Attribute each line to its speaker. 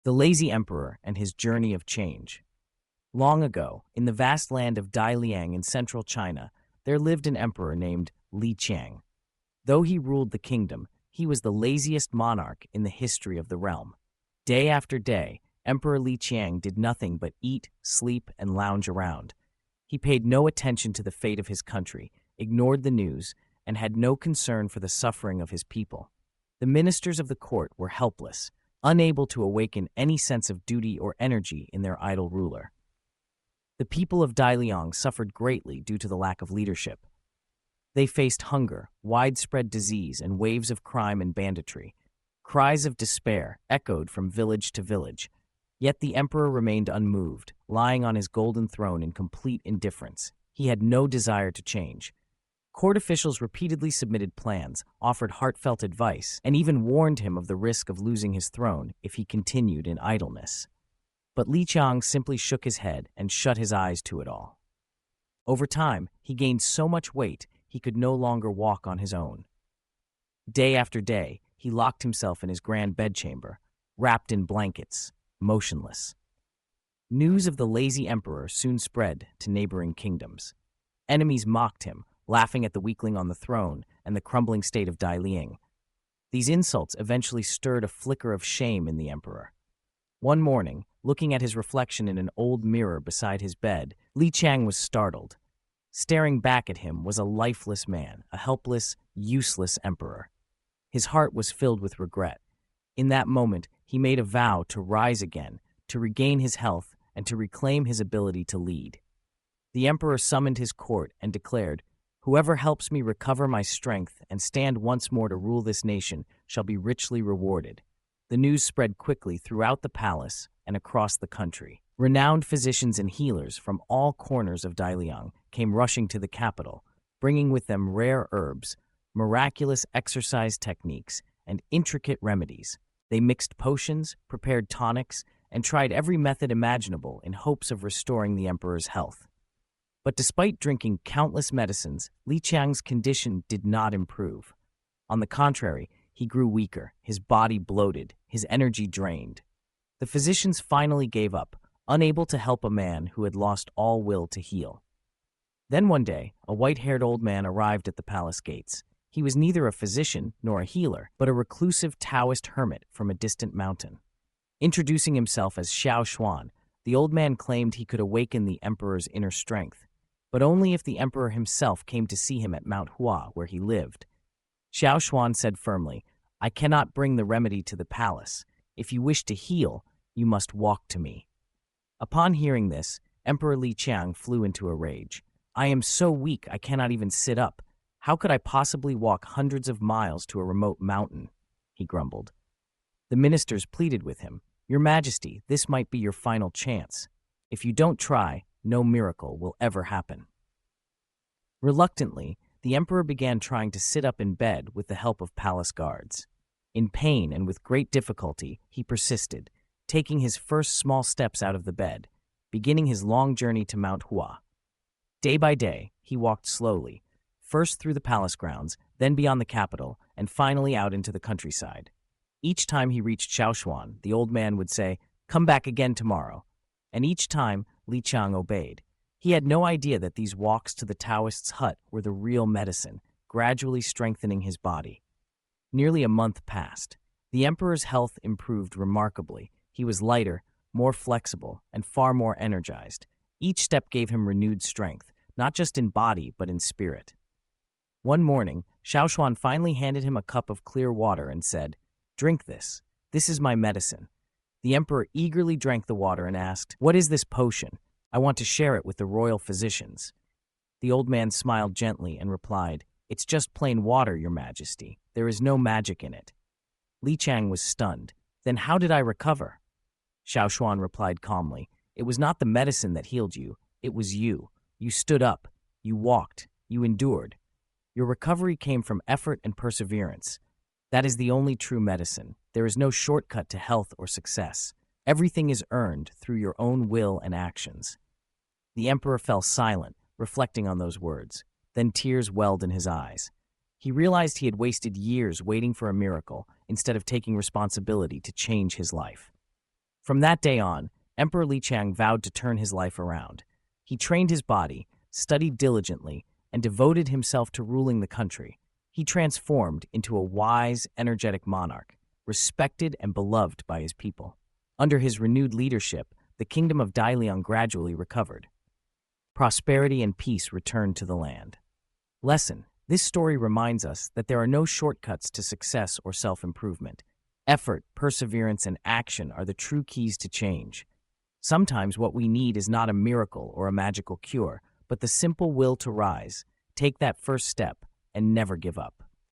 Speaker 1: The Lazy Emperor and His Journey of Change. Long ago, in the vast land of Daliang in central China, there lived an emperor named Li Qiang. Though he ruled the kingdom, he was the laziest monarch in the history of the realm. Day after day, Emperor Li Qiang did nothing but eat, sleep, and lounge around. He paid no attention to the fate of his country, ignored the news, and had no concern for the suffering of his people. The ministers of the court were helpless, unable to awaken any sense of duty or energy in their idle ruler. The people of Daliang suffered greatly due to the lack of leadership. They faced hunger, widespread disease, and waves of crime and banditry. Cries of despair echoed from village to village. Yet the emperor remained unmoved, lying on his golden throne in complete indifference. He had no desire to change. Court officials repeatedly submitted plans, offered heartfelt advice, and even warned him of the risk of losing his throne if he continued in idleness. But Li Qiang simply shook his head and shut his eyes to it all. Over time, he gained so much weight he could no longer walk on his own. Day after day, he locked himself in his grand bedchamber, wrapped in blankets, motionless. News of the lazy emperor soon spread to neighboring kingdoms. Enemies mocked him, laughing at the weakling on the throne and the crumbling state of Daliang. These insults eventually stirred a flicker of shame in the emperor. One morning, looking at his reflection in an old mirror beside his bed, Li Qiang was startled. Staring back at him was a lifeless man, a helpless, useless emperor. His heart was filled with regret. In that moment, he made a vow to rise again, to regain his health, and to reclaim his ability to lead. The emperor summoned his court and declared, "Whoever helps me recover my strength and stand once more to rule this nation shall be richly rewarded." The news spread quickly throughout the palace and across the country. Renowned physicians and healers from all corners of Daliang came rushing to the capital, bringing with them rare herbs, miraculous exercise techniques, and intricate remedies. They mixed potions, prepared tonics, and tried every method imaginable in hopes of restoring the emperor's health. But despite drinking countless medicines, Li Qiang's condition did not improve. On the contrary, he grew weaker, his body bloated, his energy drained. The physicians finally gave up, unable to help a man who had lost all will to heal. Then one day, a white-haired old man arrived at the palace gates. He was neither a physician nor a healer, but a reclusive Taoist hermit from a distant mountain. Introducing himself as Xiao Xuan, the old man claimed he could awaken the emperor's inner strength, but only if the emperor himself came to see him at Mount Hua, where he lived. Xiao Xuan said firmly, "I cannot bring the remedy to the palace. If you wish to heal, you must walk to me." Upon hearing this, Emperor Li Qiang flew into a rage. "I am so weak I cannot even sit up. How could I possibly walk hundreds of miles to a remote mountain?" he grumbled. The ministers pleaded with him, "Your Majesty, this might be your final chance. If you don't try, no miracle will ever happen." Reluctantly, the emperor began trying to sit up in bed with the help of palace guards. In pain and with great difficulty, he persisted, taking his first small steps out of the bed, beginning his long journey to Mount Hua. Day by day, he walked slowly, first through the palace grounds, then beyond the capital, and finally out into the countryside. Each time he reached Xiaoshuan, the old man would say, "Come back again tomorrow." And each time, Li Qiang obeyed. He had no idea that these walks to the Taoist's hut were the real medicine, gradually strengthening his body. Nearly a month passed. The emperor's health improved remarkably. He was lighter, more flexible, and far more energized. Each step gave him renewed strength, not just in body, but in spirit. One morning, Xiaoshuan finally handed him a cup of clear water and said, "Drink this. This is my medicine." The emperor eagerly drank the water and asked, "What is this potion? I want to share it with the royal physicians." The old man smiled gently and replied, "It's just plain water, Your Majesty. There is no magic in it." Li Qiang was stunned. "Then how did I recover?" Xiaoshuan replied calmly, "It was not the medicine that healed you. It was you. You stood up. You walked. You endured. Your recovery came from effort and perseverance. That is the only true medicine. There is no shortcut to health or success. Everything is earned through your own will and actions." The emperor fell silent, reflecting on those words. Then tears welled in his eyes. He realized he had wasted years waiting for a miracle instead of taking responsibility to change his life. From that day on, Emperor Li Qiang vowed to turn his life around. He trained his body, studied diligently, and devoted himself to ruling the country. He transformed into a wise, energetic monarch, respected and beloved by his people. Under his renewed leadership, the kingdom of Daliang gradually recovered. Prosperity and peace returned to the land. Lesson: this story reminds us that there are no shortcuts to success or self-improvement. Effort, perseverance, and action are the true keys to change. Sometimes what we need is not a miracle or a magical cure, but the simple will to rise, take that first step, and never give up.